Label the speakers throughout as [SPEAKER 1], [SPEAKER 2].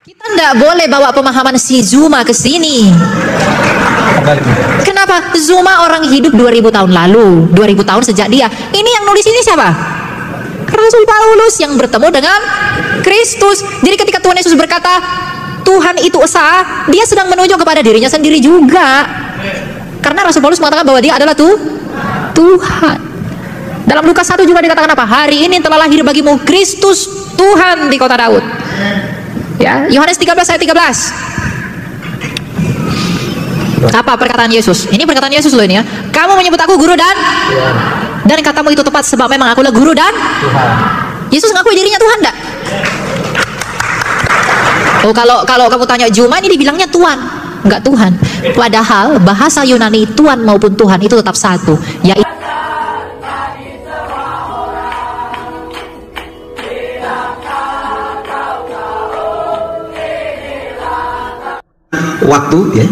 [SPEAKER 1] Kita nggak boleh bawa pemahaman si Zuma ke sini. Kenapa? Zuma orang hidup 2000 tahun lalu, 2000 tahun sejak dia. Ini yang nulis ini siapa? Rasul Paulus yang bertemu dengan Kristus. Jadi ketika Tuhan Yesus berkata Tuhan itu esa, dia sedang menuju kepada dirinya sendiri juga. Karena Rasul Paulus mengatakan bahwa dia adalah Tuhan. Dalam Lukas 1 juga dikatakan apa? Hari ini telah lahir bagimu Kristus Tuhan di kota Daud. Ya, Yohanes 13 ayat 13. Apa perkataan Yesus? Ini perkataan Yesus loh ini ya. Kamu menyebut aku guru dan katamu itu tepat sebab memang akulah guru dan Tuhan. Yesus ngakui dirinya Tuhan enggak? Oh, kalau kamu tanya Juma ini dibilangnya Tuhan, enggak Tuhan. Padahal bahasa Yunani Tuhan maupun Tuhan itu tetap satu, yaitu
[SPEAKER 2] waktu ya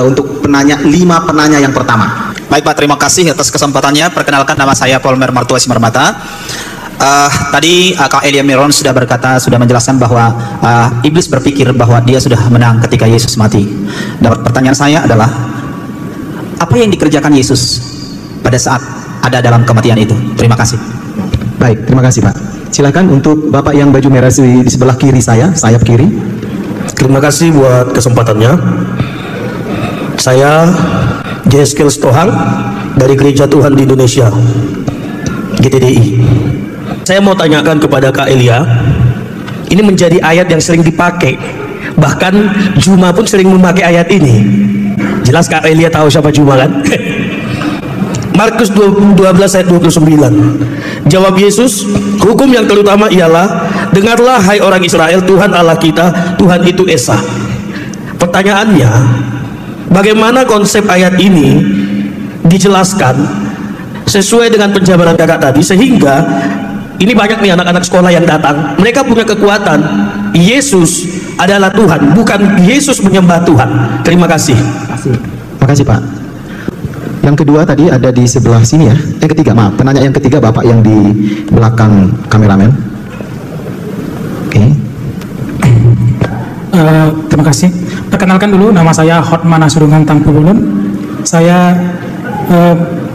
[SPEAKER 2] untuk penanya 5 penanya yang pertama.
[SPEAKER 3] Baik Pak, terima kasih atas kesempatannya. Perkenalkan, nama saya Polmer Martua Simarmata. Tadi Kak Elia Miron sudah menjelaskan bahwa iblis berpikir bahwa dia sudah menang ketika Yesus mati. Dan pertanyaan saya adalah, apa yang dikerjakan Yesus pada saat ada dalam kematian itu? Terima kasih.
[SPEAKER 2] Baik, terima kasih Pak. Silakan untuk Bapak yang baju merah di sebelah kiri saya, sayap kiri.
[SPEAKER 4] Terima kasih buat kesempatannya. Saya Jeskel Stohang dari Gereja Tuhan di Indonesia, GTDI. Saya mau tanyakan kepada Kak Elia, ini menjadi ayat yang sering dipakai, bahkan Juma pun sering memakai ayat ini. Jelas Kak Elia tahu siapa Juma kan? Markus 12 ayat 29. Jawab Yesus, hukum yang terutama ialah, dengarlah hai orang Israel, Tuhan Allah kita, Tuhan itu Esa. Pertanyaannya, bagaimana konsep ayat ini dijelaskan sesuai dengan penjabaran kakak tadi, sehingga ini banyak nih anak-anak sekolah yang datang, mereka punya kekuatan Yesus adalah Tuhan, bukan Yesus menyembah Tuhan. Terima kasih.
[SPEAKER 2] Terima kasih Pak. Yang kedua tadi ada di sebelah sini ya. Yang ketiga, maaf, penanya yang ketiga Bapak yang di belakang kameramen. Oke.
[SPEAKER 5] Terima kasih. Perkenalkan dulu, nama saya Hotmana Surungan Tangpululun. Saya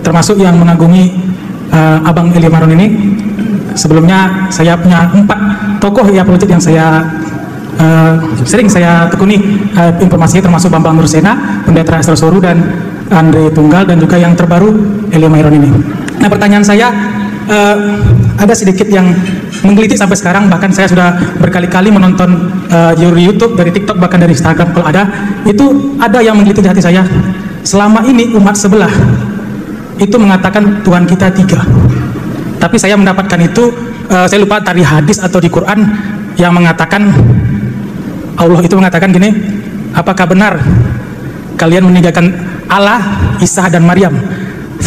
[SPEAKER 5] termasuk yang mengagumi Abang Elia Maron ini. Sebelumnya saya punya 4 tokoh ya politik yang saya sering saya tekuni informasinya, termasuk Bambang Nursena, Pendeta Esther Soru, dan Andre Tunggal, dan juga yang terbaru Elia Maron ini. Nah, pertanyaan saya ada sedikit yang menggelitik sampai sekarang, bahkan saya sudah berkali-kali menonton dari YouTube, dari TikTok, bahkan dari Instagram kalau ada, itu ada yang menggelitik di hati saya. Selama ini umat sebelah itu mengatakan Tuhan kita 3, tapi saya mendapatkan itu, saya lupa dari hadis atau di Quran yang mengatakan, Allah itu mengatakan gini, apakah benar kalian meninggalkan Allah, Isa, dan Maryam?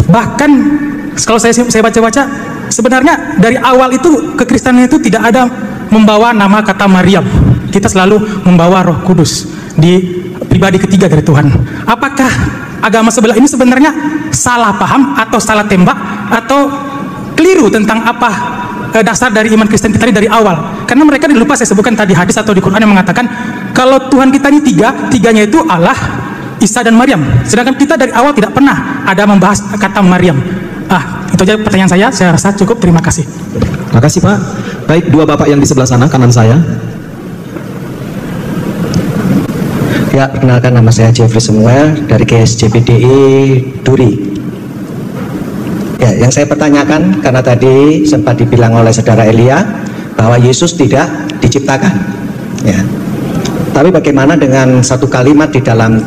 [SPEAKER 5] Bahkan kalau saya baca-baca, sebenarnya dari awal itu kekristenan itu tidak ada membawa nama kata Maryam. Kita selalu membawa Roh Kudus di pribadi ketiga dari Tuhan. Apakah agama sebelah ini sebenarnya salah paham atau salah tembak atau keliru tentang apa dasar dari iman Kristen kita dari awal? Karena mereka lupa saya sebutkan tadi hadis atau di Quran yang mengatakan kalau Tuhan kita ini 3, tiganya itu Allah, Isa, dan Maryam. Sedangkan kita dari awal tidak pernah ada membahas kata Maryam. Itu aja pertanyaan saya rasa cukup. Terima kasih.
[SPEAKER 2] Terima kasih Pak. Baik, 2 Bapak yang di sebelah sana, kanan saya.
[SPEAKER 6] Ya, perkenalkan, nama saya Jeffrey Samuel dari GSJPDI Duri. Ya, yang saya pertanyakan, karena tadi sempat dibilang oleh saudara Elia bahwa Yesus tidak diciptakan, ya. Tapi bagaimana dengan satu kalimat di dalam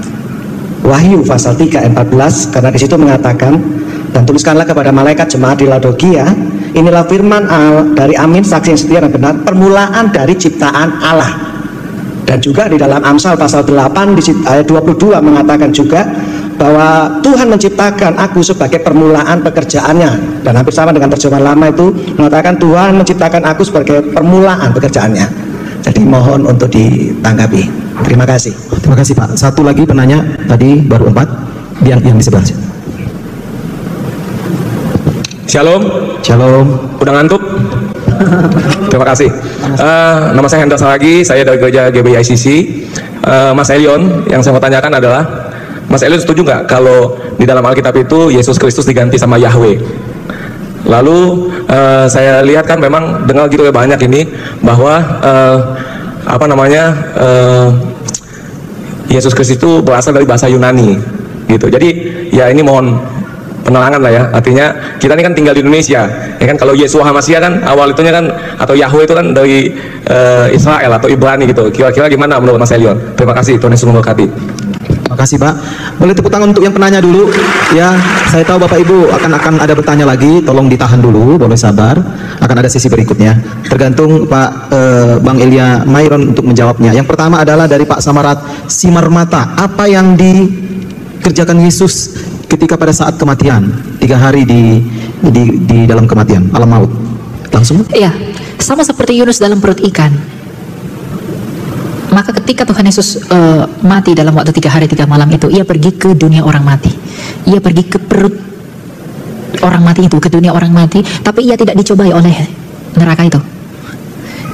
[SPEAKER 6] Wahyu pasal 3 ayat 14, karena di situ mengatakan, dan tuliskanlah kepada malaikat jemaat di Laodikia, inilah firman dari Amin, saksi yang setia dan benar, permulaan dari ciptaan Allah. Dan juga di dalam Amsal pasal 8 di ayat 22 mengatakan juga bahwa Tuhan menciptakan aku sebagai permulaan pekerjaannya, dan hampir sama dengan terjemahan lama itu mengatakan Tuhan menciptakan aku sebagai permulaan pekerjaannya. Jadi mohon untuk ditanggapi. Terima kasih.
[SPEAKER 2] Terima kasih Pak. Satu lagi penanya tadi baru 4 yang di sebelah.
[SPEAKER 7] Shalom.
[SPEAKER 2] Shalom.
[SPEAKER 7] Udah ngantuk? Terima kasih. Nama saya Hendra Saragi, saya dari gereja GBI ICC. Mas Elion, yang saya mau tanyakan adalah, Mas Elion setuju nggak kalau di dalam Alkitab itu Yesus Kristus diganti sama Yahweh? Lalu saya lihat kan memang dengar gitu banyak ini bahwa Yesus Kristus itu berasal dari bahasa Yunani gitu. Jadi ya ini mohon penerangan lah ya. Artinya kita ini kan tinggal di Indonesia ya kan, kalau Yeshua HaMashiach kan awal itunya kan, atau Yahweh itu kan dari Israel atau Ibrani gitu. Kira-kira gimana menurut Mas Elion? Terima kasih, Tuhan Yesus memberkati.
[SPEAKER 2] Terima kasih Pak. Boleh tepuk tangan untuk yang penanya dulu ya. Saya tahu Bapak Ibu akan ada bertanya lagi, tolong ditahan dulu, boleh sabar, akan ada sesi berikutnya. Tergantung Pak Bang Elia Myron untuk menjawabnya. Yang pertama adalah dari Pak Samarat Simarmata. Apa yang dikerjakan Yesus ketika pada saat kematian, 3 hari di dalam kematian, alam maut? Langsung?
[SPEAKER 1] Iya, sama seperti Yunus dalam perut ikan. Maka ketika Tuhan Yesus mati dalam waktu 3 hari 3 malam itu, ia pergi ke dunia orang mati. Ia pergi ke perut orang mati itu, ke dunia orang mati, tapi ia tidak dicobai oleh neraka itu.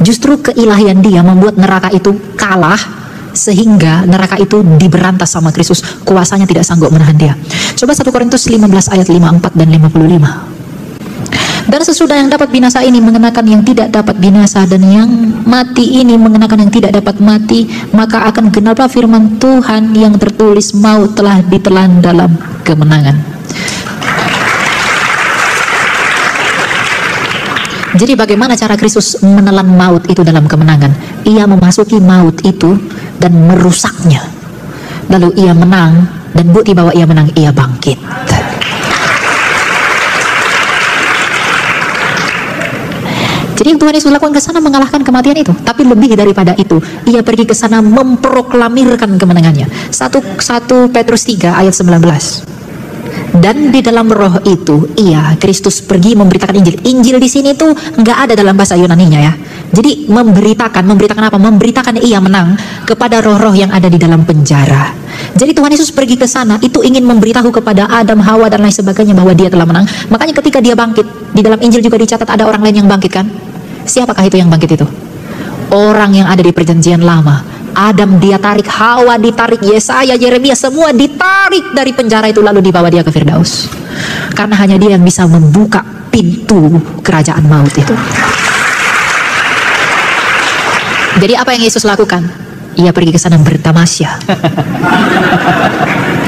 [SPEAKER 1] Justru keilahian dia membuat neraka itu kalah, sehingga neraka itu diberantas sama Kristus. Kuasanya tidak sanggup menahan dia. Coba 1 Korintus 15 ayat 54 dan 55. Dan sesudah yang dapat binasa ini mengenakan yang tidak dapat binasa, dan yang mati ini mengenakan yang tidak dapat mati, maka akan genaplah firman Tuhan yang tertulis, maut telah ditelan dalam kemenangan. Jadi bagaimana cara Kristus menelan maut itu dalam kemenangan? Ia memasuki maut itu dan merusaknya. Lalu ia menang, dan bukti bahwa ia menang, ia bangkit. Jadi yang Tuhan Yesus lakukan ke sana mengalahkan kematian itu. Tapi lebih daripada itu, ia pergi ke sana memproklamirkan kemenangannya. 1 Petrus 3 ayat 19. Dan di dalam roh itu, Kristus pergi memberitakan Injil. Injil di sini tuh nggak ada dalam bahasa Yunaninya ya. Jadi memberitakan apa? Memberitakan ia menang kepada roh-roh yang ada di dalam penjara. Jadi Tuhan Yesus pergi ke sana itu ingin memberitahu kepada Adam, Hawa dan lain sebagainya bahwa dia telah menang. Makanya ketika dia bangkit, di dalam Injil juga dicatat ada orang lain yang bangkit kan? Siapakah itu yang bangkit itu? Orang yang ada di perjanjian lama. Adam dia tarik, Hawa ditarik, Yesaya, Yeremia semua ditarik dari penjara itu, lalu dibawa dia ke Firdaus. Karena hanya dia yang bisa membuka pintu kerajaan maut itu. Jadi apa yang Yesus lakukan? Ia pergi ke sana bertamasya.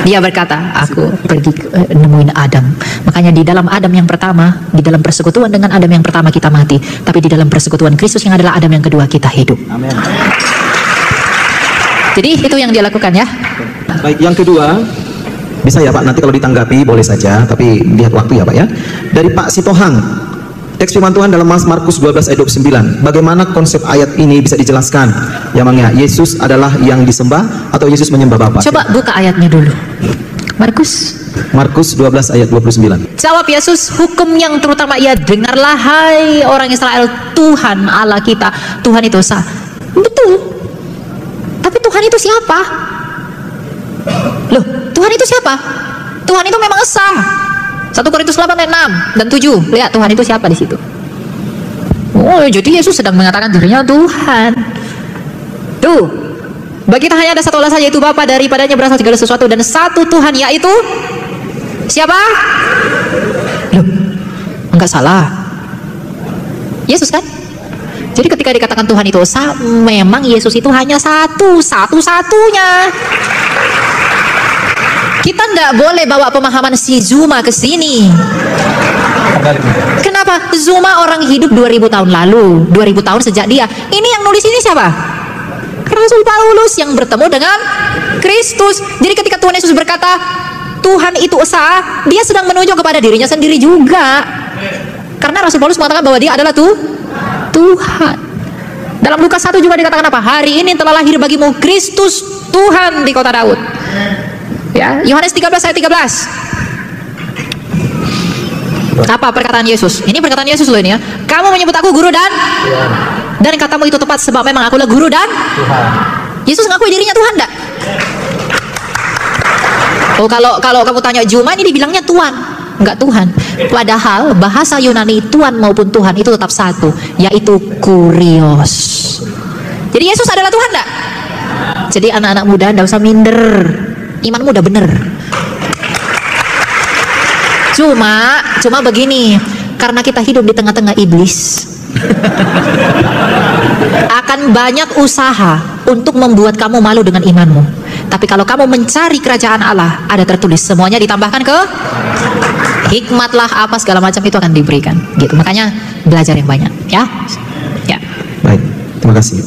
[SPEAKER 1] Dia berkata, aku pergi nemuin Adam. Makanya di dalam Adam yang pertama, di dalam persekutuan dengan Adam yang pertama kita mati, tapi di dalam persekutuan Kristus yang adalah Adam yang kedua kita hidup. Amin. Jadi itu yang dia lakukan ya.
[SPEAKER 2] Baik, yang kedua, bisa ya Pak, nanti kalau ditanggapi boleh saja, tapi lihat waktu ya Pak ya. Dari Pak Sitohang, teks firman Tuhan dalam Markus 12 ayat 29. Bagaimana konsep ayat ini bisa dijelaskan? Ya Bang ya, Yesus adalah yang disembah atau Yesus menyembah Bapa?
[SPEAKER 1] Coba buka ayatnya dulu. Markus
[SPEAKER 2] 12 ayat 29.
[SPEAKER 1] Jawab Yesus, hukum yang terutama ia dengarlah hai orang Israel, Tuhan Allah kita, Tuhan itu esa. Betul. Tapi Tuhan itu siapa? Loh, Tuhan itu siapa? Tuhan itu memang esa. 1 Korintus 8 ayat 6 dan 7. Lihat Tuhan itu siapa di situ. Oh, jadi Yesus sedang mengatakan dirinya Tuhan. Tuh. Bagi kita hanya ada satu Allah saja, yaitu Bapa, daripadanya berasal segala sesuatu, dan satu Tuhan, yaitu siapa? Loh, enggak salah. Yesus kan? Jadi ketika dikatakan Tuhan itu esa, memang Yesus itu hanya satu-satunya. Kita nggak boleh bawa pemahaman si Zuma ke sini. Kenapa? Zuma orang hidup 2000 tahun lalu, 2000 tahun sejak dia. Ini yang nulis ini siapa? Rasul Paulus yang bertemu dengan Kristus. Jadi ketika Tuhan Yesus berkata Tuhan itu esa, dia sedang menuju kepada dirinya sendiri juga. Karena Rasul Paulus mengatakan bahwa dia adalah Tuhan. Dalam Lukas 1 juga dikatakan apa? Hari ini telah lahir bagimu Kristus Tuhan di kota Daud. Ya, Yohanes 13 ayat 13. Apa perkataan Yesus? Ini perkataan Yesus loh ini ya. Kamu menyebut aku guru dan katamu itu tepat, sebab memang akulah guru dan Tuhan. Yesus ngakui dirinya Tuhan enggak? Oh, kalau kamu tanya Juma ini dibilangnya Tuhan, enggak Tuhan. Padahal bahasa Yunani Tuhan maupun Tuhan itu tetap satu, yaitu kurios. Jadi Yesus adalah Tuhan enggak? Jadi anak-anak muda enggak usah minder, imanmu udah bener. Cuma begini, karena kita hidup di tengah-tengah iblis, akan banyak usaha untuk membuat kamu malu dengan imanmu. Tapi kalau kamu mencari kerajaan Allah, ada tertulis semuanya ditambahkan ke hikmatlah apa segala macam itu akan diberikan. Gitu. Makanya belajar yang banyak, ya. Ya.
[SPEAKER 2] Baik, terima kasih.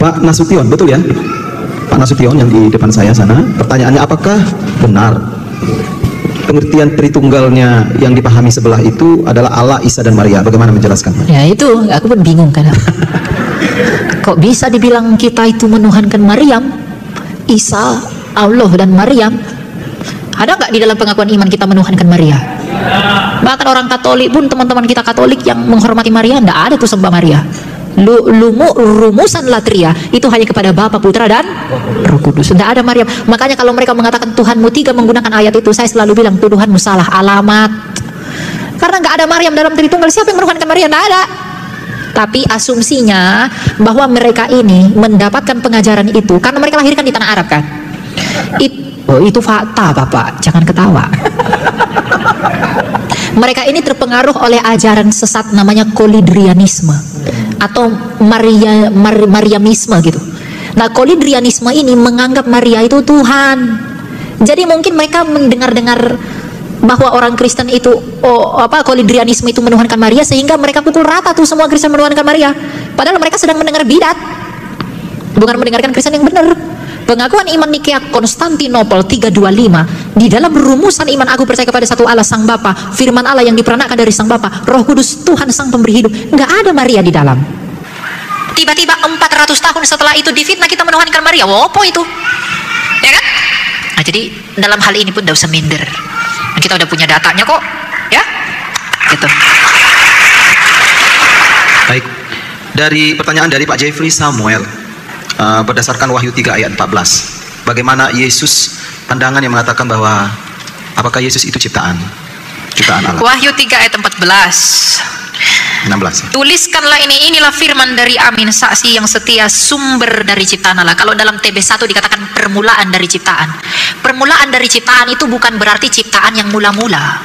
[SPEAKER 2] Pak Nasution, betul ya? Pak Nasution yang di depan saya sana. Pertanyaannya, apakah benar pengertian Tritunggalnya yang dipahami sebelah itu adalah Allah, Isa dan Maria? Bagaimana menjelaskan?
[SPEAKER 1] Ya itu, aku pun bingung kan. Kok bisa dibilang kita itu menuhankan Maryam, Isa, Allah dan Maryam? Ada nggak di dalam pengakuan iman kita menuhankan Maria? Bahkan orang Katolik pun, teman-teman kita Katolik yang menghormati Maria, nggak ada tuh sembah Maria. Rumusan latria itu hanya kepada Bapa, Putra dan Roh Kudus. Tidak ada Maryam. Makanya kalau mereka mengatakan Tuhanmu tiga menggunakan ayat itu, saya selalu bilang tuduhanmu salah alamat. Karena nggak ada Maryam dalam Tritunggal. Siapa yang menuhankan Maria? Nggak ada. Tapi asumsinya bahwa mereka ini mendapatkan pengajaran itu karena mereka lahirkan di tanah Arab kan. Itu fakta, Bapak. Jangan ketawa. Mereka ini terpengaruh oleh ajaran sesat namanya kolidrianisme atau Mariamisme gitu. Nah, kolidrianisme ini menganggap Maria itu Tuhan. Jadi mungkin mereka mendengar-dengar bahwa orang Kristen itu kolidrianisme itu menuhankan Maria, sehingga mereka pukul rata tuh semua Kristen menuhankan Maria. Padahal mereka sedang mendengar bidat, bukan mendengarkan Kristen yang benar. Pengakuan iman Nikea Konstantinopel 325, di dalam rumusan iman aku percaya kepada satu Allah Sang Bapa, firman Allah yang diperanakan dari Sang Bapa, Roh Kudus Tuhan Sang Pemberi Hidup. Nggak ada Maria di dalam. Tiba-tiba 400 tahun setelah itu difitnah kita menuhankan Maria. Apa itu? Ya kan? Nah, jadi dalam hal ini pun tidak usah minder. Kita udah punya datanya kok, ya? Gitu.
[SPEAKER 2] Baik. Dari pertanyaan dari Pak Jeffrey Samuel, berdasarkan Wahyu 3 ayat 14, bagaimana Yesus, pandangan yang mengatakan bahwa apakah Yesus itu ciptaan Allah?
[SPEAKER 1] Wahyu 3 ayat 16.
[SPEAKER 2] 16.
[SPEAKER 1] Tuliskanlah inilah firman dari Amin, saksi yang setia, sumber dari ciptaan Allah. Kalau dalam TB1 dikatakan permulaan dari ciptaan. Permulaan dari ciptaan itu bukan berarti ciptaan yang mula-mula.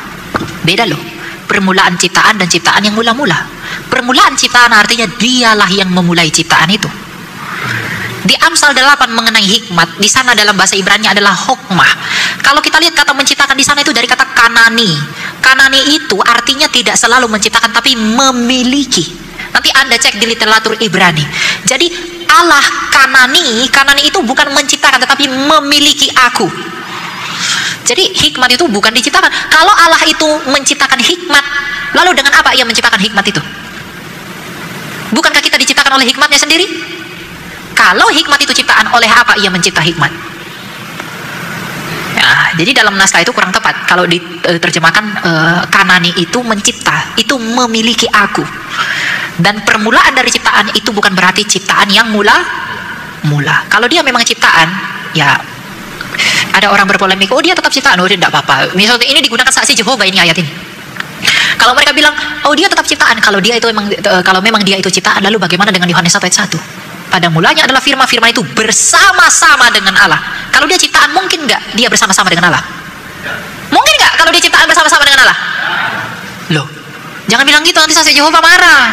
[SPEAKER 1] Beda loh. Permulaan ciptaan dan ciptaan yang mula-mula. Permulaan ciptaan artinya dialah yang memulai ciptaan itu. Di Amsal 8 mengenai hikmat, di sana dalam bahasa Ibrani adalah hokmah. Kalau kita lihat kata menciptakan di sana itu dari kata kanani. Kanani itu artinya tidak selalu menciptakan, tapi memiliki. Nanti Anda cek di literatur Ibrani. Jadi Allah kanani itu bukan menciptakan, tetapi memiliki aku. Jadi hikmat itu bukan diciptakan. Kalau Allah itu menciptakan hikmat, lalu dengan apa ia menciptakan hikmat itu? Bukankah kita diciptakan oleh hikmatnya sendiri? Kalau hikmat itu ciptaan, oleh apa ia mencipta hikmat? Ya, jadi dalam naskah itu kurang tepat. Kalau diterjemahkan kanani itu mencipta, itu memiliki aku. Dan permulaan dari ciptaan itu bukan berarti ciptaan yang mula. Kalau dia memang ciptaan, ya ada orang berpolemik, oh dia tetap ciptaan, oh dia tidak apa-apa. Misalnya ini digunakan saksi Jehovah ini ayat ini. Kalau mereka bilang, oh dia tetap ciptaan, kalau memang dia itu ciptaan, lalu bagaimana dengan Yohanes 1 ayat 1? Pada mulanya adalah firman-firman itu bersama-sama dengan Allah. Kalau dia ciptaan, mungkin nggak dia bersama-sama dengan Allah? Mungkin nggak kalau dia ciptaan bersama-sama dengan Allah? Loh, jangan bilang gitu, nanti saksi Jehovah marah.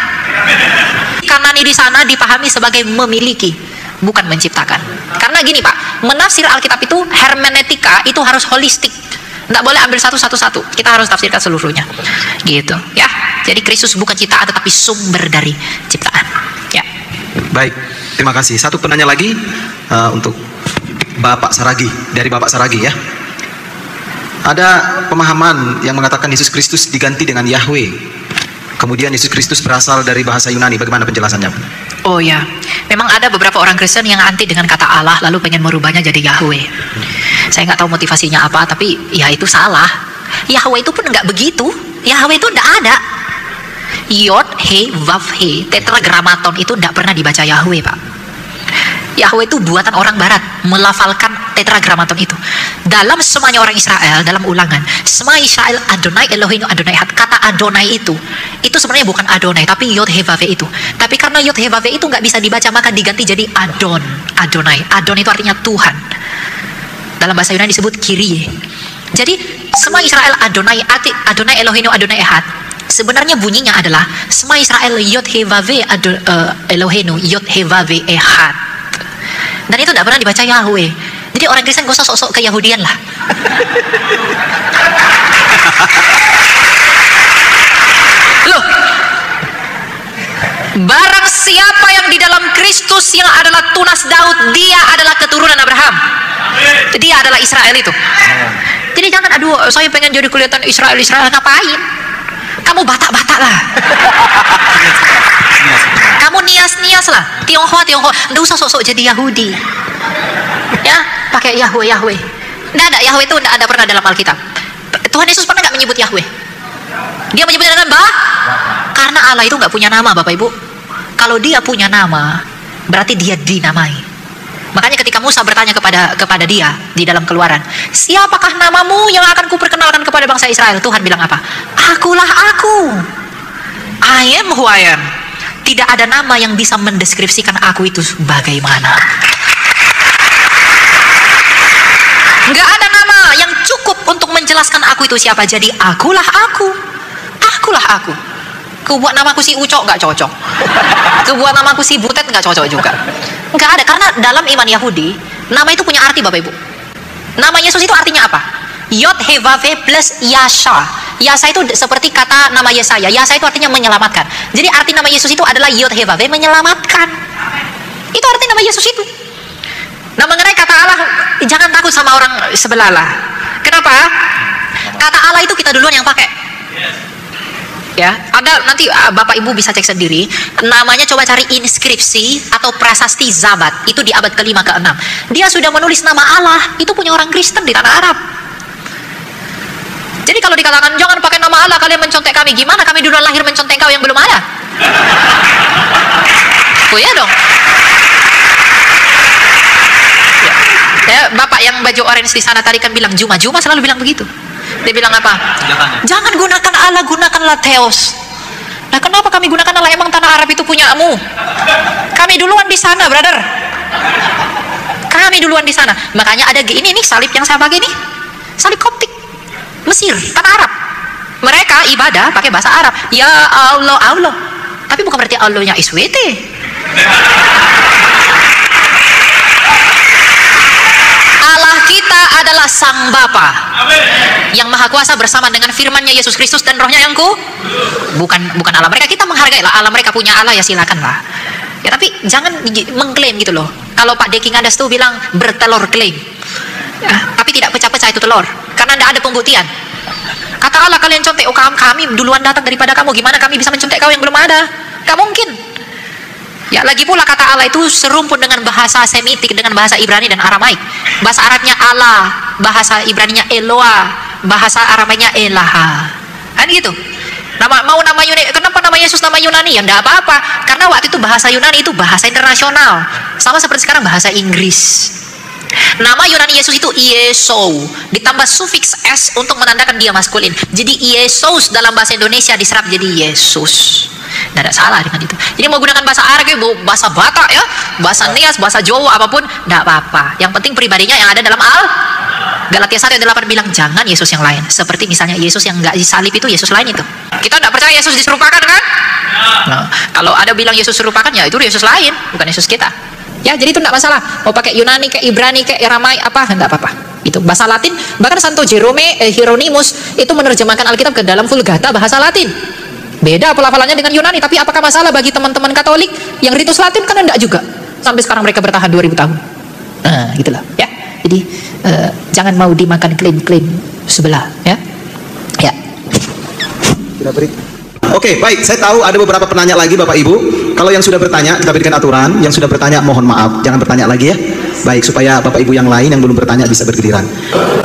[SPEAKER 1] Kanani di sana dipahami sebagai memiliki, bukan menciptakan. Karena gini Pak, menafsir Alkitab itu hermeneutika itu harus holistik. Nggak boleh ambil satu. Kita harus tafsirkan seluruhnya. Gitu, ya. Jadi Kristus bukan ciptaan, tetapi sumber dari ciptaan. Ya.
[SPEAKER 2] Baik, terima kasih. Satu penanya lagi untuk Bapak Saragi, dari Bapak Saragi ya. Ada pemahaman yang mengatakan Yesus Kristus diganti dengan Yahweh. Kemudian Yesus Kristus berasal dari bahasa Yunani. Bagaimana penjelasannya?
[SPEAKER 1] Oh ya, memang ada beberapa orang Kristen yang anti dengan kata Allah, lalu pengen merubahnya jadi Yahweh. Saya nggak tahu motivasinya apa, tapi ya itu salah. Yahweh itu pun nggak begitu. Yahweh itu nggak ada. Yod, He, Vav, He, tetragrammaton itu tidak pernah dibaca Yahweh Pak. Yahweh itu buatan orang barat melafalkan tetragramaton itu. Dalam semuanya orang Israel, dalam Ulangan, semua Israel Adonai Elohim Adonai Echad. Kata Adonai itu sebenarnya bukan Adonai, tapi Yod He Vav He itu. Tapi karena Yod He Vav He itu nggak bisa dibaca, maka diganti jadi Adon. Adonai. Adon itu artinya Tuhan. Dalam bahasa Yunani disebut Kyrie. Jadi semua Israel Adonai Elohim Adonai Echad. Sebenarnya bunyinya adalah semua Israel Yod He Vav He Elohim Yod He Vav He Echad. Dan itu tidak pernah dibaca Yahweh. Jadi orang Kristen gak usah sok-sok ke Yahudian lah. Loh, barang siapa yang di dalam Kristus yang adalah tunas Daud, dia adalah keturunan Abraham. Dia adalah Israel itu. Jadi jangan, aduh saya pengen jadi kelihatan Israel, ngapain? Kamu Batak lah. Kamu nias lah. Tionghoa. Nggak usah sok-sok jadi Yahudi. Ya, pakai Yahweh. Nggak ada, Yahweh itu nggak ada pernah dalam Alkitab. Tuhan Yesus pernah nggak menyebut Yahweh? Dia menyebutnya dengan karena Allah itu nggak punya nama, Bapak Ibu. Kalau dia punya nama, berarti dia dinamai. Makanya ketika Musa bertanya kepada dia di dalam Keluaran, siapakah namamu yang akan kuperkenalkan kepada bangsa Israel? Tuhan bilang apa? Akulah aku. I am who I am. Tidak ada nama yang bisa mendeskripsikan aku itu bagaimana. Nggak ada nama yang cukup untuk menjelaskan aku itu siapa. Jadi akulah aku. Akulah aku. Kebuat namaku si Ucok nggak cocok. Kebuat namaku si Butet nggak cocok juga. Nggak ada, karena dalam iman Yahudi nama itu punya arti, Bapak Ibu. Nama Yesus itu artinya apa? Yod He Vav He plus Yasha. Yasha itu seperti kata nama Yesaya. Yasha itu artinya menyelamatkan. Jadi arti nama Yesus itu adalah Yod He Vav He, menyelamatkan. Itu arti nama Yesus itu. Nah, mengenai kata Allah, jangan takut sama orang sebelah lah. Kenapa? Kata Allah itu kita duluan yang pakai. Ya, ada nanti Bapak Ibu bisa cek sendiri. Namanya coba cari inskripsi atau prasasti Zabat. Itu di abad ke-5 ke-6. Dia sudah menulis nama Allah. Itu punya orang Kristen di tanah Arab. Jadi kalau dikatakan jangan pakai nama Allah, kalian mencontek kami. Gimana kami duluan lahir mencontek kau yang belum ada? Oh ya dong. Ya, Bapak yang baju orange di sana tadi kan bilang Juma selalu bilang begitu. Dia bilang apa? Jangan gunakan Allah, gunakanlah Theos. Nah, kenapa kami gunakan Allah? Emang tanah Arab itu punyamu? Kami duluan di sana, brother. Kami duluan di sana. Makanya ada ini nih salib yang saya pakai nih. Salib Koptik. Mesir, tanah Arab. Mereka ibadah pakai bahasa Arab. Ya Allah, Allah. Tapi bukan berarti Allahnya SWT. Allah kita adalah Sang Bapa yang Maha Kuasa bersama dengan firman-Nya Yesus Kristus dan Rohnya yang bukan Allah mereka. Kita menghargai lah Allah mereka punya Allah, ya silakan lah. Ya tapi jangan mengklaim gitu loh. Kalau Pak Deking Adas tuh bilang bertelur klaim. Ya, tapi tidak pecah-pecah itu telur karena tidak ada pembuktian. Kata Allah kalian contek, oh kami duluan datang daripada kamu. Gimana kami bisa mencontek kau yang belum ada? Gak mungkin. Ya, lagi pula kata Allah itu serumpun dengan bahasa Semitik, dengan bahasa Ibrani dan Aramaik. Bahasa Arabnya Allah, bahasa Ibraninya Eloah, bahasa Aramaiknya Elaha. Kan gitu. Nama Yunani, kenapa nama Yesus nama Yunani? Ya enggak apa-apa. Karena waktu itu bahasa Yunani itu bahasa internasional. Sama seperti sekarang bahasa Inggris. Nama Yunani Yesus itu Iesou, ditambah sufiks S untuk menandakan dia maskulin. Jadi Yesus dalam bahasa Indonesia diserap jadi Yesus. Tidak ada salah dengan itu. Jadi mau gunakan bahasa Arab, bahasa Batak ya, bahasa Nias, bahasa Jawa apapun, tidak apa-apa. Yang penting pribadinya yang ada dalam Galatia 1:8 bilang jangan Yesus yang lain. Seperti misalnya Yesus yang nggak disalib itu Yesus lain itu. Kita tidak percaya Yesus diserupakan kan? Nah, kalau ada bilang Yesus serupakan ya itu Yesus lain, bukan Yesus kita. Ya, jadi itu tidak masalah. Mau pakai Yunani, kayak Ibrani, kayak Aramai, apa, tidak apa-apa. Itu bahasa Latin. Bahkan Santo Hieronymus itu menerjemahkan Alkitab ke dalam Vulgata bahasa Latin. Beda pelafalannya dengan Yunani. Tapi apakah masalah bagi teman-teman Katolik yang ritus Latin? Kan tidak juga. Sampai sekarang mereka bertahan 2000 tahun. Nah, gitulah. Ya. Jadi jangan mau dimakan klaim-klaim sebelah. Ya. Ya.
[SPEAKER 2] Kita beri. Oke, baik. Saya tahu ada beberapa penanya lagi, Bapak Ibu. Kalau yang sudah bertanya, kita berikan aturan. Yang sudah bertanya, mohon maaf, jangan bertanya lagi ya. Baik, supaya Bapak Ibu yang lain yang belum bertanya bisa bergiliran.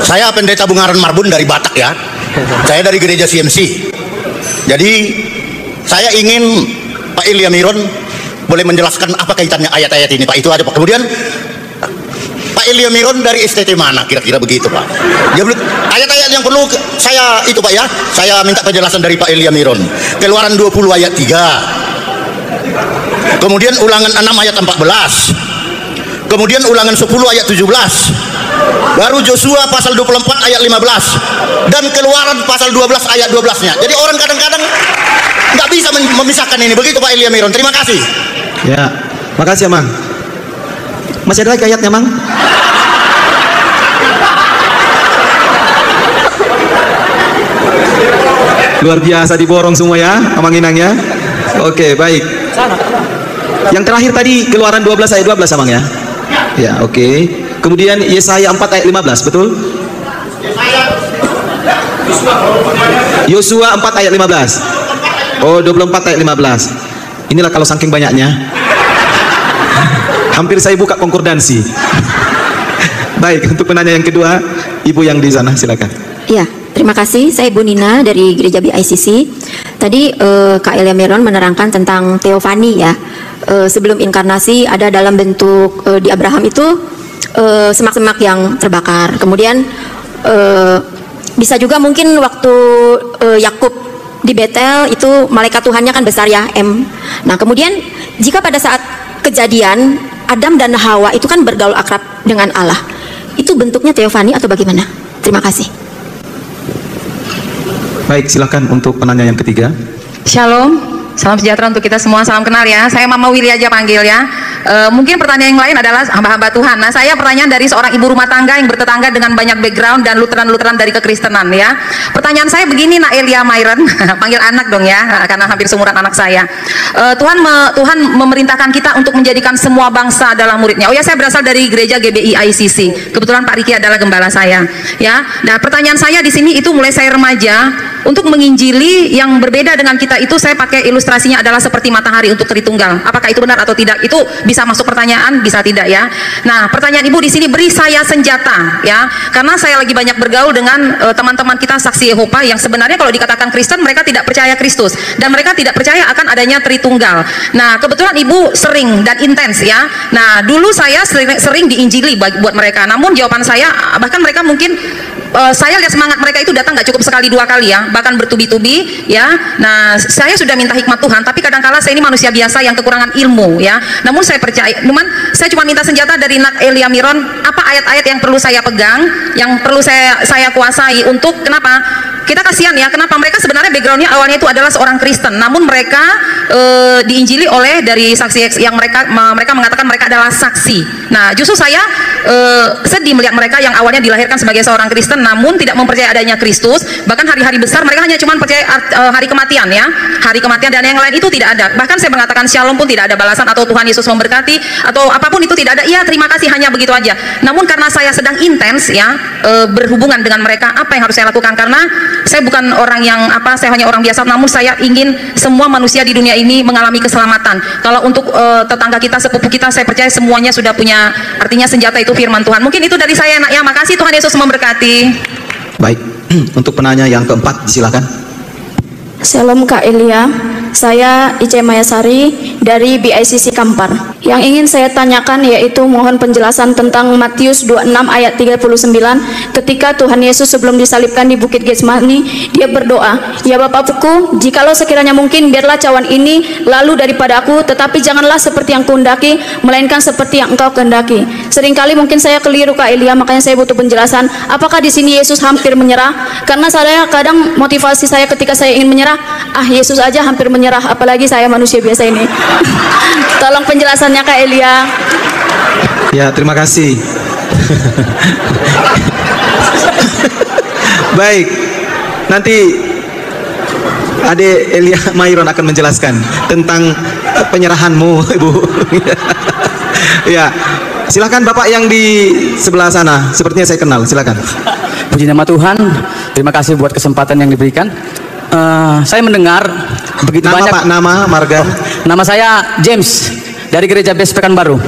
[SPEAKER 8] Saya Pendeta Bungaran Marbun dari Batak ya. Saya dari gereja CMC. Jadi saya ingin Pak Elia Miron boleh menjelaskan apa kaitannya ayat-ayat ini Pak? Itu aja Pak. Kemudian Pak Elia Miron dari STT mana kira-kira begitu Pak? Ya, ayat-ayat yang perlu saya itu Pak ya, saya minta penjelasan dari Pak Elia Miron. Keluaran 20 ayat 3, kemudian Ulangan 6 ayat 14, kemudian Ulangan 10 ayat 17, baru Joshua pasal 24 ayat 15, dan Keluaran pasal 12 ayat 12-nya. Jadi orang kadang-kadang nggak bisa memisahkan ini. Begitu Pak Elia Miron. Terima kasih.
[SPEAKER 2] Ya, makasih ya Mang. Masih ada lagi ayatnya Mang? Luar biasa diborong semua ya, Amang Inang ya. Oke, baik. Yang terakhir tadi Keluaran 12 ayat 12 Amang ya. Ya, oke. Kemudian Yesaya 4 ayat 15, betul? Yosua 4 ayat 15. Oh, 24 ayat 15. Inilah kalau saking banyaknya. Hampir saya buka konkordansi. Baik, untuk penanya yang kedua, Ibu yang di sana, silakan.
[SPEAKER 9] Iya, terima kasih. Saya Ibu Nina dari Gereja BICC. Tadi Kak Elia Miron menerangkan tentang teofani ya. Sebelum inkarnasi ada dalam bentuk di Abraham itu semak-semak yang terbakar. Kemudian bisa juga mungkin waktu Yakub di Betel itu malaikat Tuhannya kan besar ya, M. Nah, kemudian jika pada saat kejadian Adam dan Hawa itu kan bergaul akrab dengan Allah, itu bentuknya teofani atau bagaimana? Terima kasih.
[SPEAKER 2] Baik, silakan untuk penanya yang ketiga.
[SPEAKER 10] Shalom, salam sejahtera untuk kita semua, salam kenal ya. Saya Mama Willy aja panggil ya. Mungkin pertanyaan yang lain adalah hamba-hamba Tuhan. Nah, saya pertanyaan dari seorang ibu rumah tangga yang bertetangga dengan banyak background dan lutheran-lutheran dari kekristenan ya. Pertanyaan saya begini, Nak Elia Myron, panggil anak dong ya, karena hampir seumuran anak saya. Tuhan memerintahkan kita untuk menjadikan semua bangsa adalah muridnya. Oh ya, saya berasal dari gereja GBI ICC. Kebetulan Pak Riki adalah gembala saya. Ya. Nah, pertanyaan saya di sini itu mulai saya remaja untuk menginjili yang berbeda dengan kita itu saya pakai ilustrasinya adalah seperti matahari untuk Tritunggal. Apakah itu benar atau tidak? Itu bisa masuk pertanyaan, bisa tidak ya. Nah, pertanyaan Ibu di sini, beri saya senjata ya. Karena saya lagi banyak bergaul dengan teman-teman kita saksi Yehova yang sebenarnya kalau dikatakan Kristen mereka tidak percaya Kristus dan mereka tidak percaya akan adanya Tritunggal. Nah, kebetulan Ibu sering dan intens ya. Nah, dulu saya sering diinjili buat mereka. Namun jawaban saya, bahkan mereka mungkin saya lihat semangat mereka itu datang nggak cukup sekali dua kali ya, bahkan bertubi-tubi ya. Nah, saya sudah minta hikmat Tuhan, tapi kadang-kala saya ini manusia biasa yang kekurangan ilmu ya. Namun saya percaya, cuman saya cuma minta senjata dari Nak Elia Miron, apa ayat-ayat yang perlu saya pegang, yang perlu saya kuasai untuk kenapa? Kita kasihan ya, kenapa mereka sebenarnya backgroundnya awalnya itu adalah seorang Kristen, namun mereka diinjili oleh dari saksi yang mereka mengatakan mereka adalah saksi. Nah, justru saya sedih melihat mereka yang awalnya dilahirkan sebagai seorang Kristen, namun tidak mempercayai adanya Kristus. Bahkan hari-hari besar mereka hanya cuma percaya hari kematian ya, hari kematian, dan yang lain itu tidak ada. Bahkan saya mengatakan shalom pun tidak ada balasan, atau Tuhan Yesus memberkati, atau apapun itu tidak ada. Iya, terima kasih, hanya begitu aja. Namun karena saya sedang intens ya berhubungan dengan mereka, apa yang harus saya lakukan? Karena saya bukan orang yang saya hanya orang biasa, namun saya ingin semua manusia di dunia ini mengalami keselamatan. Kalau untuk tetangga kita, sepupu kita, saya percaya semuanya sudah punya, artinya senjata itu firman Tuhan. Mungkin itu dari saya, Nak ya. Makasih, Tuhan Yesus memberkati.
[SPEAKER 2] Baik, untuk penanya yang keempat, silakan.
[SPEAKER 11] Shalom Kak Elia, saya Ice Mayasari dari BICC Kampar. Yang ingin saya tanyakan yaitu mohon penjelasan tentang Matius 26 ayat 39, ketika Tuhan Yesus sebelum disalibkan di Bukit Getsemani, dia berdoa, "Ya Bapakku, jikalau sekiranya mungkin, biarlah cawan ini lalu daripada aku, tetapi janganlah seperti yang kuhendaki, melainkan seperti yang Engkau kehendaki." Seringkali mungkin saya keliru Kak Elia, makanya saya butuh penjelasan. Apakah di sini Yesus hampir menyerah? Karena saya kadang motivasi saya ketika saya ingin menyerah, Yesus aja hampir menyerah, apalagi saya manusia biasa ini. Tolong penjelasannya Kak Elia.
[SPEAKER 2] Ya, terima kasih. Baik, nanti Ade Elia Myron akan menjelaskan tentang penyerahanmu, Ibu. Ya, silakan Bapak yang di sebelah sana. Sepertinya saya kenal. Silakan.
[SPEAKER 12] Puji nama Tuhan. Terima kasih buat kesempatan yang diberikan. Saya mendengar begitu banyak.
[SPEAKER 2] Pak, nama, marga.
[SPEAKER 12] Nama saya James dari Gereja BES Pekanbaru.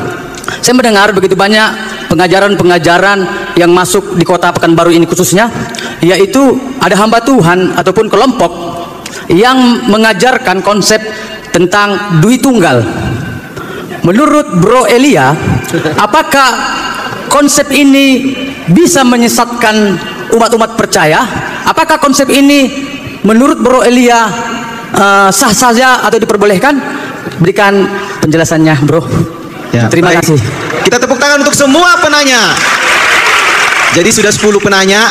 [SPEAKER 12] Saya mendengar begitu banyak pengajaran-pengajaran yang masuk di kota Pekanbaru ini khususnya, yaitu ada hamba Tuhan ataupun kelompok yang mengajarkan konsep tentang Dwi Tunggal. menurut Bro Elia, apakah konsep ini bisa menyesatkan umat-umat percaya? Apakah konsep ini menurut Bro Elia sah saja atau diperbolehkan? Berikan penjelasannya, Bro.
[SPEAKER 2] Ya,
[SPEAKER 12] terima
[SPEAKER 2] baik.
[SPEAKER 12] kasih.
[SPEAKER 2] Kita tepuk tangan untuk semua penanya. Jadi sudah 10 penanya,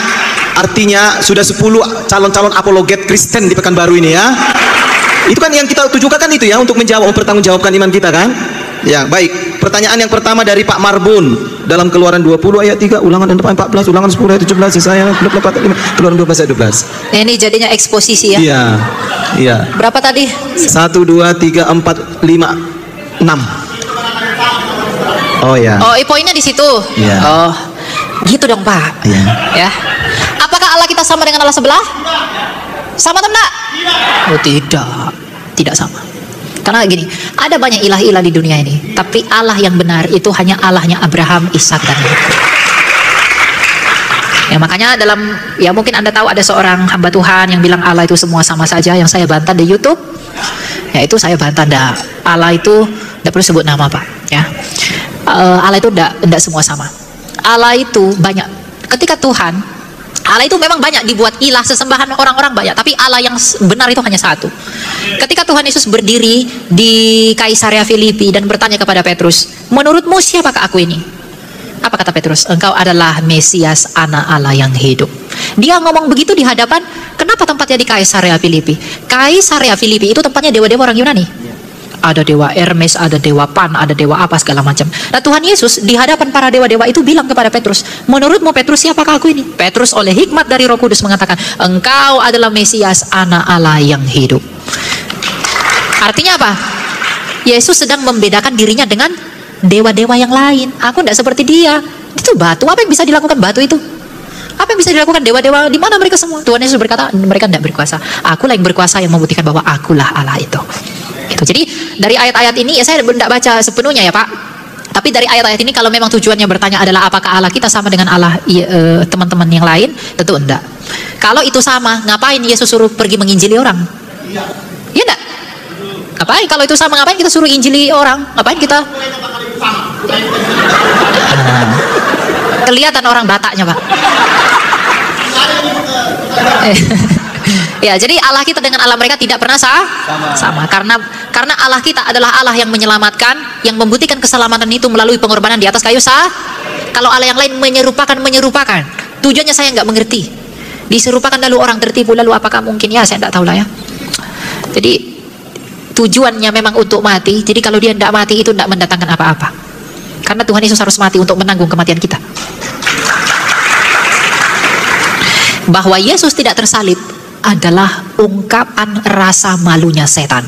[SPEAKER 2] artinya sudah 10 calon-calon apologet Kristen di Pekanbaru ini ya. Itu kan yang kita tujukan kan itu ya, untuk menjawab, mempertanggungjawabkan iman kita kan. Ya, baik. Pertanyaan yang pertama dari Pak Marbun dalam Keluaran 20 ayat 3, Ulangan 14, Ulangan 10 ayat 17, Yesaya 24 ayat 5, Keluaran 12 ayat 12.
[SPEAKER 1] Ini jadinya eksposisi ya.
[SPEAKER 2] Iya. Iya.
[SPEAKER 1] Berapa tadi?
[SPEAKER 2] 1 2 3 4 5 6. Oh ya.
[SPEAKER 1] Oh, poinnya di situ.
[SPEAKER 2] Iya.
[SPEAKER 1] Oh. Gitu dong, Pak.
[SPEAKER 2] Iya.
[SPEAKER 1] Ya. Apakah Allah kita sama dengan Allah sebelah? Sama atau enggak? Oh, tidak. Tidak sama. Karena gini, ada banyak ilah-ilah di dunia ini, tapi Allah yang benar itu hanya Allahnya Abraham, Ishak dan Yakub. Ya, makanya ya mungkin Anda tahu ada seorang hamba Tuhan yang bilang Allah itu semua sama saja, yang saya bantah di YouTube. Ya, itu saya bantah, Allah itu tidak perlu sebut nama, Pak, ya. Allah itu tidak semua sama. Allah itu banyak. Ketika Allah itu memang banyak dibuat ilah, sesembahan orang-orang banyak, tapi Allah yang benar itu hanya satu. Ketika Tuhan Yesus berdiri di Kaisarea Filipi dan bertanya kepada Petrus, menurutmu siapakah aku ini? Apa kata Petrus? Engkau adalah Mesias, Anak Allah yang hidup. Dia ngomong begitu di hadapan, kenapa tempatnya di Kaisarea Filipi? Kaisarea Filipi itu tempatnya dewa-dewa orang Yunani. Ada dewa Hermes, ada dewa Pan, ada dewa apa segala macam. Nah, Tuhan Yesus di hadapan para dewa-dewa itu bilang kepada Petrus, menurutmu Petrus siapakah aku ini? Petrus oleh hikmat dari Roh Kudus mengatakan, engkau adalah Mesias, Anak Allah yang hidup. Artinya apa? Yesus sedang membedakan dirinya dengan dewa-dewa yang lain. Aku tidak seperti dia. Itu batu. Apa yang bisa dilakukan batu itu? Apa yang bisa dilakukan dewa-dewa? Di mana mereka semua? Tuhan Yesus berkata, mereka tidak berkuasa. Akulah yang berkuasa, yang membuktikan bahwa akulah Allah itu. Gitu. Jadi dari ayat-ayat ini, ya saya tidak baca sepenuhnya ya Pak. Tapi dari ayat-ayat ini kalau memang tujuannya bertanya adalah apakah Allah kita sama dengan Allah teman-teman yang lain, tentu enggak. Kalau itu sama, ngapain Yesus suruh pergi menginjili orang? Iya enggak? Ngapain? Kalau itu sama, ngapain kita suruh injili orang? Ngapain kita? Kelihatan orang Bataknya Pak. Ya, jadi Allah kita dengan Allah mereka tidak pernah sama. Karena Allah kita adalah Allah yang menyelamatkan, yang membuktikan keselamatan itu melalui pengorbanan di atas kayu salib. Kalau Allah yang lain menyerupakan, tujuannya saya nggak mengerti. Diserupakan lalu orang tertipu, lalu apakah mungkin? Ya, saya tidak tahu lah ya. Jadi tujuannya memang untuk mati. Jadi kalau dia tidak mati itu tidak mendatangkan apa-apa. Karena Tuhan Yesus harus mati untuk menanggung kematian kita. Bahwa Yesus tidak tersalib adalah ungkapan rasa malunya setan.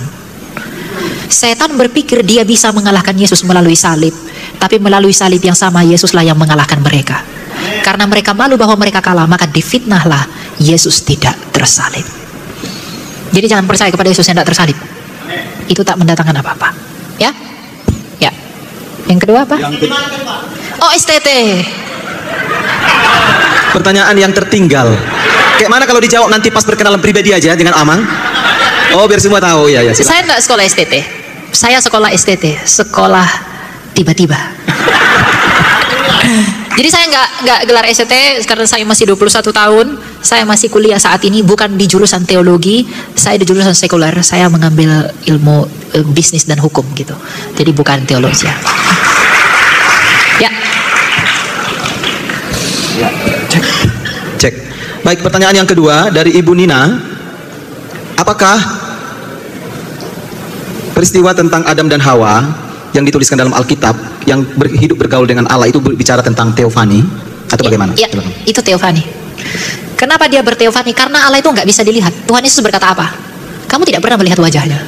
[SPEAKER 1] Setan berpikir dia bisa mengalahkan Yesus melalui salib, tapi melalui salib yang sama Yesuslah yang mengalahkan mereka. Karena mereka malu bahwa mereka kalah, maka difitnahlah Yesus tidak tersalib. Jadi jangan percaya kepada Yesus yang tidak tersalib. Itu tak mendatangkan apa-apa. Ya? Ya. Yang kedua apa? Oh, STT.
[SPEAKER 2] Pertanyaan yang tertinggal. Kayak mana kalau dijawab nanti pas perkenalan pribadi aja dengan Amang? Oh, biar semua tahu ya.
[SPEAKER 1] Saya enggak sekolah STT. Saya sekolah STT, sekolah tiba-tiba. Jadi saya enggak gelar STT karena saya masih 21 tahun. Saya masih kuliah saat ini, bukan di jurusan teologi. Saya di jurusan sekuler. Saya mengambil ilmu bisnis dan hukum gitu. Jadi bukan teologi. Ya.
[SPEAKER 2] Cek. Baik, pertanyaan yang kedua dari Ibu Nina. Apakah peristiwa tentang Adam dan Hawa yang dituliskan dalam Alkitab yang hidup bergaul dengan Allah itu berbicara tentang teofani atau bagaimana?
[SPEAKER 1] Ya, itu teofani. Kenapa dia berteofani? Karena Allah itu nggak bisa dilihat. Tuhan Yesus berkata apa? Kamu tidak pernah melihat wajahnya.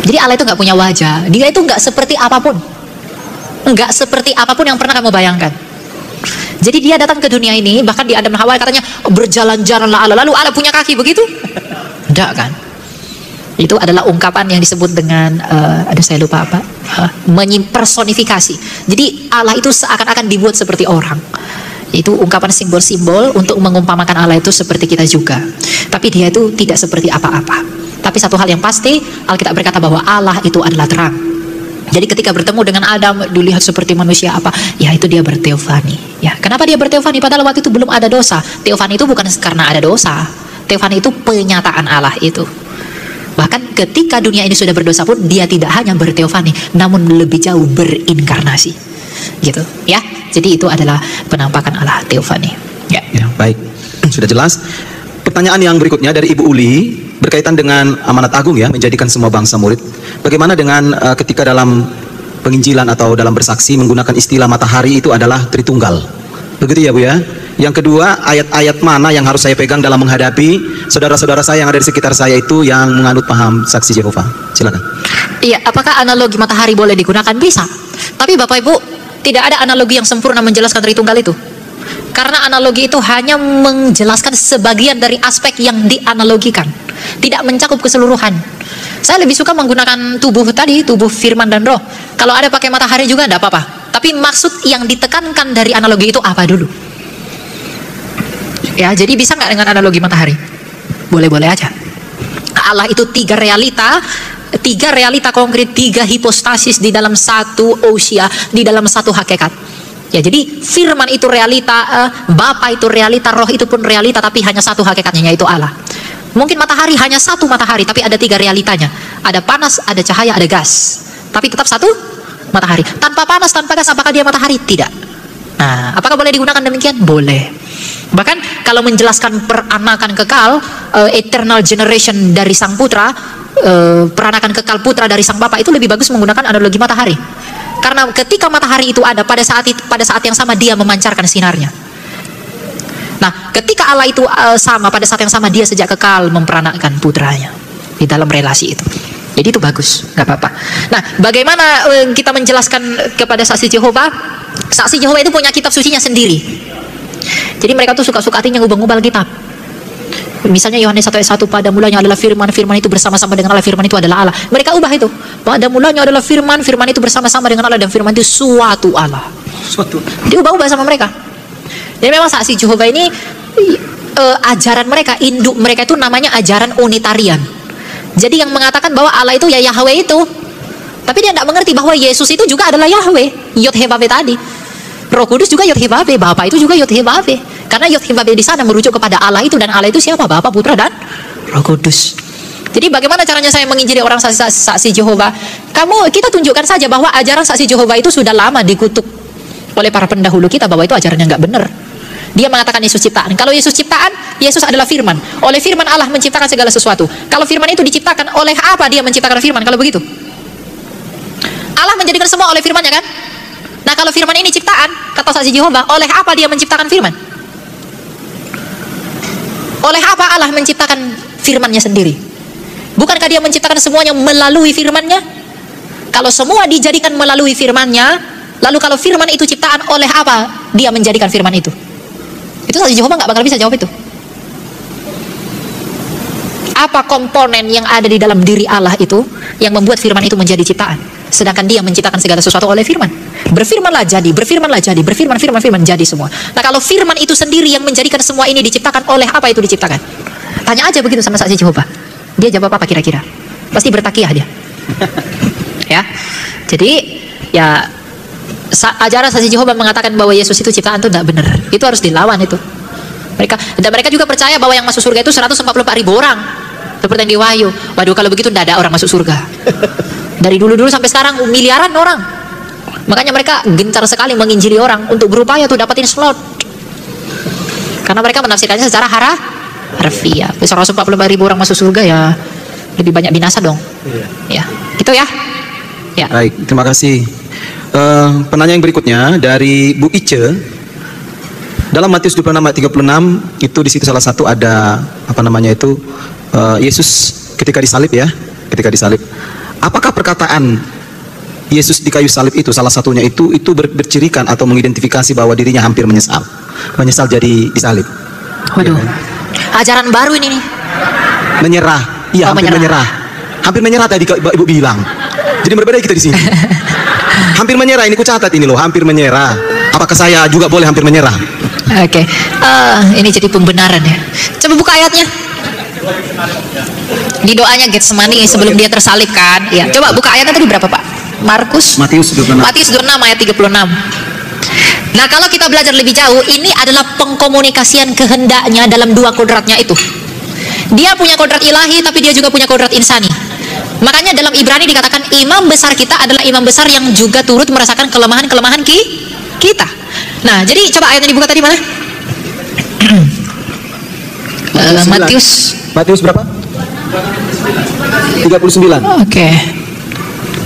[SPEAKER 1] Jadi Allah itu nggak punya wajah. Dia itu nggak seperti apapun. Nggak seperti apapun yang pernah kamu bayangkan. Jadi dia datang ke dunia ini, bahkan di Adam dan Hawa katanya berjalan-jalanlah Allah. Lalu Allah punya kaki begitu? Tidak kan? Itu adalah ungkapan yang disebut dengan saya lupa apa, mempersonifikasi. Jadi Allah itu seakan-akan dibuat seperti orang. Itu ungkapan simbol-simbol untuk mengumpamakan Allah itu seperti kita juga. Tapi dia itu tidak seperti apa-apa. Tapi satu hal yang pasti, Alkitab berkata bahwa Allah itu adalah terang. Jadi ketika bertemu dengan Adam, dilihat seperti manusia apa? Ya itu dia berteofani. Ya, kenapa dia berteofani? Padahal waktu itu belum ada dosa. Teofani itu bukan karena ada dosa. Teofani itu penyataan Allah itu. Bahkan ketika dunia ini sudah berdosa pun, dia tidak hanya berteofani, namun lebih jauh berinkarnasi. Gitu, ya. Jadi itu adalah penampakan Allah, teofani. Ya.
[SPEAKER 2] Ya, baik. Sudah jelas. Pertanyaan yang berikutnya dari Ibu Uli berkaitan dengan amanat agung ya, menjadikan semua bangsa murid. Bagaimana dengan ketika dalam penginjilan atau dalam bersaksi menggunakan istilah matahari itu adalah Tritunggal. Begitu ya Bu ya. Yang kedua, ayat-ayat mana yang harus saya pegang dalam menghadapi saudara-saudara saya yang ada di sekitar saya itu yang menganut paham saksi Yehova. Silakan.
[SPEAKER 1] Iya, apakah analogi matahari boleh digunakan? Bisa. Tapi Bapak Ibu, tidak ada analogi yang sempurna menjelaskan Tritunggal itu. Karena analogi itu hanya menjelaskan sebagian dari aspek yang dianalogikan, tidak mencakup keseluruhan. Saya lebih suka menggunakan tubuh tadi, tubuh firman dan roh. Kalau ada pakai matahari juga tidak apa-apa. Tapi maksud yang ditekankan dari analogi itu apa dulu? Ya, jadi bisa nggak dengan analogi matahari? Boleh-boleh aja. Allah itu tiga realita konkret, tiga hipostasis di dalam satu ousia, di dalam satu hakikat. Ya, jadi firman itu realita, Bapa itu realita, roh itu pun realita, tapi hanya satu hakikatnya, yaitu Allah. Mungkin matahari hanya satu matahari, tapi ada tiga realitanya. Ada panas, ada cahaya, ada gas. Tapi tetap satu matahari. Tanpa panas, tanpa gas, apakah dia matahari? Tidak. Nah, apakah boleh digunakan demikian? Boleh. Bahkan kalau menjelaskan peranakan kekal, eternal generation dari sang putra, peranakan kekal putra dari sang Bapa, itu lebih bagus menggunakan analogi matahari. Karena ketika matahari itu ada, pada saat yang sama dia memancarkan sinarnya. Nah, ketika Allah itu sama, pada saat yang sama dia sejak kekal memperanakan putranya di dalam relasi itu. Jadi itu bagus, nggak apa-apa. Nah, bagaimana kita menjelaskan kepada saksi Jehovah? Saksi Jehovah itu punya kitab sucinya sendiri. Jadi mereka tuh suka-suka hatinya ngubah-ngubah kitab. Misalnya Yohanes 1 ayat 1, pada mulanya adalah firman, firman itu bersama-sama dengan Allah, firman itu adalah Allah. Mereka ubah itu. Pada mulanya adalah firman, firman itu bersama-sama dengan Allah, dan firman itu suatu Allah. Diubah-ubah sama mereka. Jadi memang saksi Jehovah ini ajaran mereka, induk mereka itu namanya ajaran unitarian. Jadi yang mengatakan bahwa Allah itu ya Yahweh itu, tapi dia tidak mengerti bahwa Yesus itu juga adalah Yahweh, Yod-Heh-Vav tadi. Roh Kudus juga Yod-Heh-Vav, Bapa itu juga Yod-Heh-Vav. Karena Yod-Heh-Vav di sana merujuk kepada Allah itu, dan Allah itu siapa? Bapa, Putra, dan Roh Kudus. Jadi bagaimana caranya saya menginjili orang saksi Jehovah? Kita tunjukkan saja bahwa ajaran saksi Jehovah itu sudah lama dikutuk oleh para pendahulu kita, bahwa itu ajarannya nggak benar. Dia mengatakan Yesus ciptaan. Kalau Yesus ciptaan, Yesus adalah firman. Oleh firman Allah menciptakan segala sesuatu. Kalau firman itu diciptakan, oleh apa dia menciptakan firman? Kalau begitu, Allah menjadikan semua oleh firmannya kan? Nah, kalau firman ini ciptaan, kata saksi Jehovah, oleh apa dia menciptakan firman? Oleh apa Allah menciptakan firmannya sendiri? Bukankah dia menciptakan semuanya melalui firmannya? Kalau semua dijadikan melalui firmannya, lalu kalau firman itu ciptaan, oleh apa dia menjadikan firman itu? Itu saksi Jehovah nggak bakal bisa jawab itu. Apa komponen yang ada di dalam diri Allah itu yang membuat firman itu menjadi ciptaan? Sedangkan dia menciptakan segala sesuatu oleh firman. Berfirmanlah jadi, berfirmanlah jadi, berfirman, firman jadi semua. Nah, kalau firman itu sendiri yang menjadikan semua ini diciptakan, oleh apa itu diciptakan? Tanya aja begitu sama saksi Jehovah. Dia jawab apa kira-kira? Pasti bertakiyah dia. Ya. Jadi ya, ajaran saksi Jehovah mengatakan bahwa Yesus itu ciptaan itu tidak benar. Itu harus dilawan itu. Mereka juga percaya bahwa yang masuk surga itu 144.000 orang. Seperti yang di Wahyu. Waduh, kalau begitu tidak ada orang masuk surga. Dari dulu-dulu sampai sekarang miliaran orang. Makanya mereka gencar sekali menginjili orang untuk berupaya tuh dapatin slot. Karena mereka menafsirkannya secara harfiah. 144.000 orang masuk surga, ya lebih banyak binasa dong. Ya, itu ya. Ya.
[SPEAKER 2] Baik, terima kasih. Penanya yang berikutnya dari Bu Ice. Dalam Matius 26 ayat 36 itu di situ salah satu ada apa namanya itu Yesus ketika disalib ya, ketika disalib. Apakah perkataan Yesus di kayu salib itu salah satunya itu bercirikan atau mengidentifikasi bahwa dirinya hampir menyesal jadi disalib?
[SPEAKER 1] Waduh, ajaran baru ini nih.
[SPEAKER 2] Menyerah, iya, hampir menyerah tadi Ibu bilang. Jadi berbeda kita di sini. Hampir menyerah, ini ku catat ini loh, hampir menyerah. Apakah saya juga boleh hampir menyerah?
[SPEAKER 1] Oke. Ini jadi pembenaran ya. Coba buka ayatnya. Di doanya Getsemani sebelum dia tersalib kan? Ya. Coba buka ayatnya tadi berapa Pak?
[SPEAKER 2] Matius 26.
[SPEAKER 1] Matius 26 ayat 36. Nah, kalau kita belajar lebih jauh, ini adalah pengkomunikasian kehendaknya dalam dua kodratnya itu. Dia punya kodrat ilahi, tapi dia juga punya kodrat insani. Makanya dalam Ibrani dikatakan imam besar kita adalah imam besar yang juga turut merasakan kelemahan-kelemahan kita. Nah, jadi coba ayatnya dibuka tadi mana?
[SPEAKER 2] Matius berapa? 39.
[SPEAKER 1] Oke.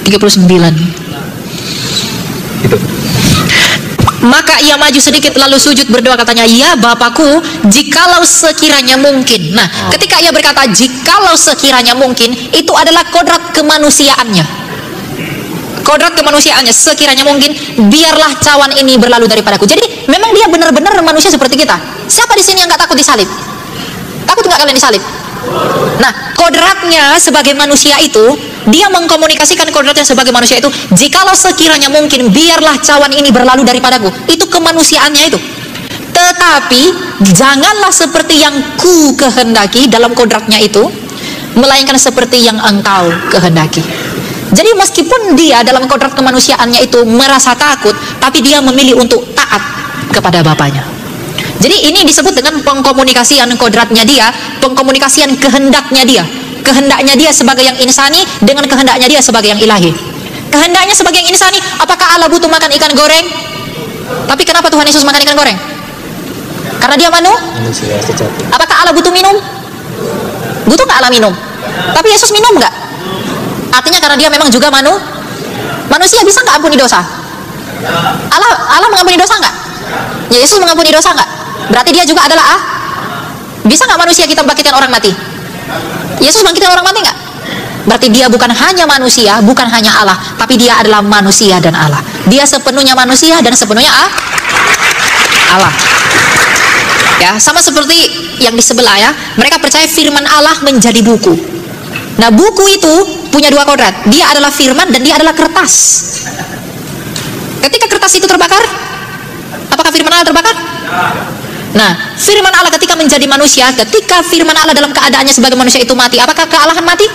[SPEAKER 1] 39.
[SPEAKER 2] Itu.
[SPEAKER 1] Maka ia maju sedikit lalu sujud berdoa, katanya, "Ya Bapakku, jikalau sekiranya mungkin." Nah, ketika ia berkata jikalau sekiranya mungkin, itu adalah kodrat kemanusiaannya. Kodrat kemanusiaannya, sekiranya mungkin, biarlah cawan ini berlalu daripadaku. Jadi memang dia benar-benar manusia seperti kita. Siapa di sini yang nggak takut disalib? Takut nggak kalian disalib? Nah, kodratnya sebagai manusia itu, dia mengkomunikasikan kodratnya sebagai manusia itu, jikalau sekiranya mungkin, biarlah cawan ini berlalu daripadaku. Itu kemanusiaannya itu. Tetapi janganlah seperti yang ku kehendaki dalam kodratnya itu, melainkan seperti yang engkau kehendaki. Jadi meskipun dia dalam kodrat kemanusiaannya itu merasa takut, tapi dia memilih untuk taat kepada Bapaknya. Jadi ini disebut dengan pengkomunikasian kodratnya dia, pengkomunikasian kehendaknya dia. Kehendaknya dia sebagai yang insani dengan kehendaknya dia sebagai yang ilahi. Kehendaknya sebagai yang insani, apakah Allah butuh makan ikan goreng? Tapi kenapa Tuhan Yesus makan ikan goreng? Karena dia manusia sejati. Apakah Allah butuh minum? Butuh nggak Allah minum? Tapi Yesus minum nggak? Artinya karena dia memang juga manusia, bisa nggak ampuni dosa? Allah mengampuni dosa nggak? Ya, Yesus mengampuni dosa nggak? Berarti dia juga adalah bisa nggak manusia kita bangkitkan orang mati? Yesus bangkitkan orang mati nggak? Berarti dia bukan hanya manusia, bukan hanya Allah, tapi dia adalah manusia dan Allah. Dia sepenuhnya manusia dan sepenuhnya Allah. Ya, sama seperti yang di sebelah ya. Mereka percaya firman Allah menjadi buku. Nah, buku itu punya dua kodrat. Dia adalah firman dan dia adalah kertas. Ketika kertas itu terbakar, apakah firman Allah terbakar? Nah, firman Allah ketika menjadi manusia, ketika firman Allah dalam keadaannya sebagai manusia itu mati, apakah kealahan mati?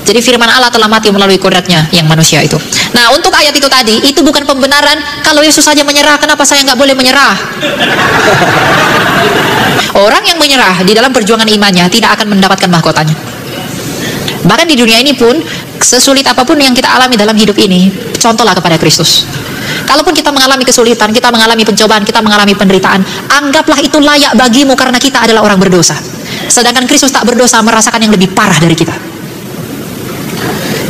[SPEAKER 1] Jadi firman Allah telah mati melalui kodratnya yang manusia itu. Nah, untuk ayat itu tadi, itu bukan pembenaran kalau Yesus saja menyerah, kenapa saya nggak boleh menyerah? Orang yang menyerah di dalam perjuangan imannya tidak akan mendapatkan mahkotanya. Bahkan di dunia ini pun, sesulit apapun yang kita alami dalam hidup ini, contohlah kepada Kristus. Kalaupun kita mengalami kesulitan, kita mengalami pencobaan, kita mengalami penderitaan, anggaplah itu layak bagimu karena kita adalah orang berdosa. Sedangkan Kristus tak berdosa merasakan yang lebih parah dari kita.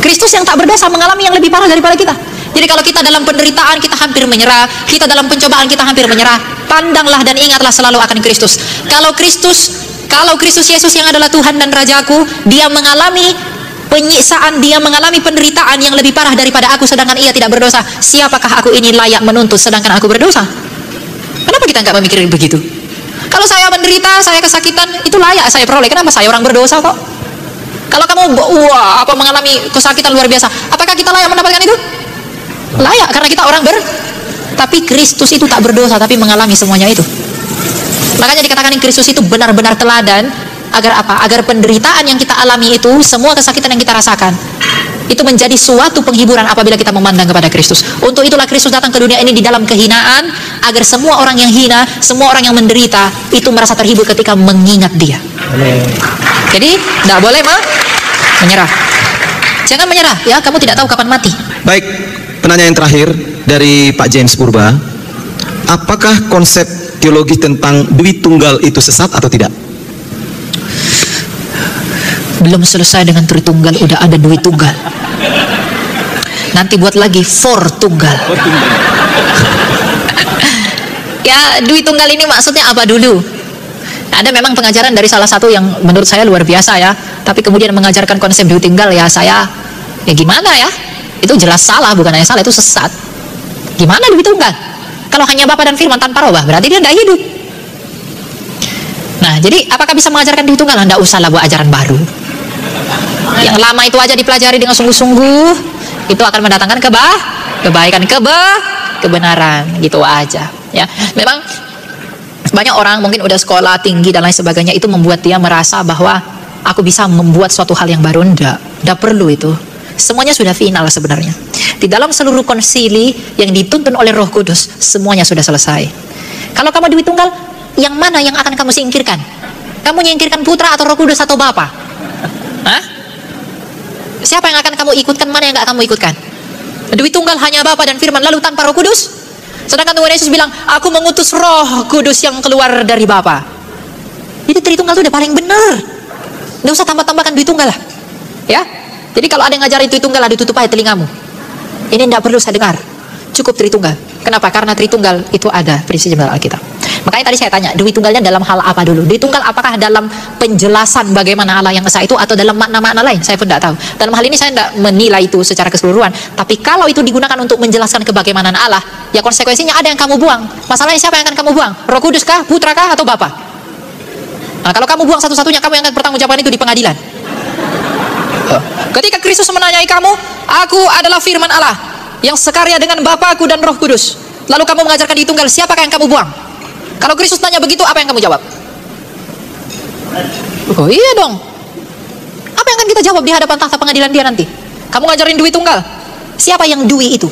[SPEAKER 1] Kristus yang tak berdosa mengalami yang lebih parah daripada kita. Jadi kalau kita dalam penderitaan kita hampir menyerah, kita dalam pencobaan kita hampir menyerah, pandanglah dan ingatlah selalu akan Kristus. Kalau Kristus Yesus yang adalah Tuhan dan Rajaku, dia mengalami penyiksaan, dia mengalami penderitaan yang lebih parah daripada aku, sedangkan ia tidak berdosa. Siapakah aku ini layak menuntut sedangkan aku berdosa? Kenapa kita nggak memikirkan begitu? Kalau saya menderita, saya kesakitan, itu layak saya peroleh. Kenapa saya orang berdosa kok? Kalau kamu mengalami kesakitan luar biasa, apakah kita layak mendapatkan itu? Layak, karena kita orang tapi Kristus itu tak berdosa tapi mengalami semuanya itu. Makanya dikatakan Kristus itu benar-benar teladan. Agar apa? Agar penderitaan yang kita alami itu, semua kesakitan yang kita rasakan, itu menjadi suatu penghiburan apabila kita memandang kepada Kristus. Untuk itulah Kristus datang ke dunia ini di dalam kehinaan, agar semua orang yang hina, semua orang yang menderita, itu merasa terhibur ketika mengingat dia. Amin. Jadi, tidak boleh menyerah. Jangan menyerah, ya, kamu tidak tahu kapan mati.
[SPEAKER 2] Baik, penanya yang terakhir dari Pak James Purba. Apakah konsep teologis tentang duit tunggal itu sesat atau tidak?
[SPEAKER 1] Belum selesai dengan Tritunggal, udah ada duit tunggal. Nanti buat lagi for tunggal. Ya, duit tunggal ini maksudnya apa dulu? Ada memang pengajaran dari salah satu yang menurut saya luar biasa ya, tapi kemudian mengajarkan konsep duit tunggal, ya saya, ya gimana ya? Itu jelas salah, bukan hanya salah, itu sesat. Gimana duit tunggal? Kalau hanya Bapa dan Firman tanpa Roh, berarti dia tidak hidup. Nah, jadi apakah bisa mengajarkan duit tunggal? Tidak usah lah buat ajaran baru. Yang lama itu aja dipelajari dengan sungguh-sungguh, itu akan mendatangkan kebaikan, kebenaran, gitu aja. Ya, memang banyak orang mungkin udah sekolah tinggi dan lain sebagainya, itu membuat dia merasa bahwa aku bisa membuat suatu hal yang baru. Enggak perlu itu. Semuanya sudah final sebenarnya. Di dalam seluruh konsili yang dituntun oleh Roh Kudus, semuanya sudah selesai. Kalau kamu Dewi Tunggal, yang mana yang akan kamu singkirkan? Kamu menyingkirkan Putra atau Roh Kudus atau Bapa? Hah? Siapa yang akan kamu ikutkan, mana yang gak kamu ikutkan? Dewi Tunggal hanya Bapa dan Firman, lalu tanpa Roh Kudus? Sedangkan Tuhan Yesus bilang, aku mengutus Roh Kudus yang keluar dari Bapa. Jadi Tritunggal itu udah paling benar. Nggak usah tambah-tambahkan Dwi Tunggal lah. Ya. Jadi kalau ada yang ngajarin Dwi Tunggal, ada tutup aja telingamu. Ini tidak perlu saya dengar. Cukup Tritunggal. Kenapa? Karena Tritunggal itu ada prinsip dalam Alkitab. Makanya tadi saya tanya, Dwi Tunggalnya dalam hal apa dulu? Dwi Tunggal apakah dalam penjelasan bagaimana Allah yang esa itu, atau dalam makna-makna lain? Saya pun tidak tahu. Dalam hal ini saya tidak menilai itu secara keseluruhan. Tapi kalau itu digunakan untuk menjelaskan kebagaimanaan Allah, ya konsekuensinya ada yang kamu buang. Masalahnya siapa yang akan kamu buang? Roh Kudus kah? Putra kah? Atau Bapa? Nah, kalau kamu buang satu-satunya, kamu yang akan bertanggungjawabkan itu di pengadilan. Ketika Kristus menanyai kamu, aku adalah firman Allah yang sekarya dengan Bapakku dan Roh Kudus. Lalu kamu mengajarkan di Tunggal, siapakah yang kamu buang? Kalau Kristus tanya begitu, apa yang kamu jawab? Oh iya dong. Apa yang akan kita jawab di hadapan tahta pengadilan dia nanti? Kamu ngajarin Dwi Tunggal, siapa yang Dwi itu?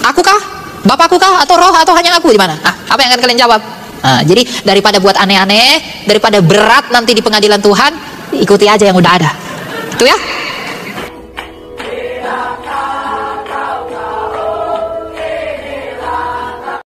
[SPEAKER 1] Aku kah? Bapakku kah? Atau Roh? Atau hanya aku? Di mana? Apa yang akan kalian jawab? Nah, jadi daripada buat aneh-aneh, daripada berat nanti di pengadilan Tuhan, ikuti aja yang udah ada. Itu ya.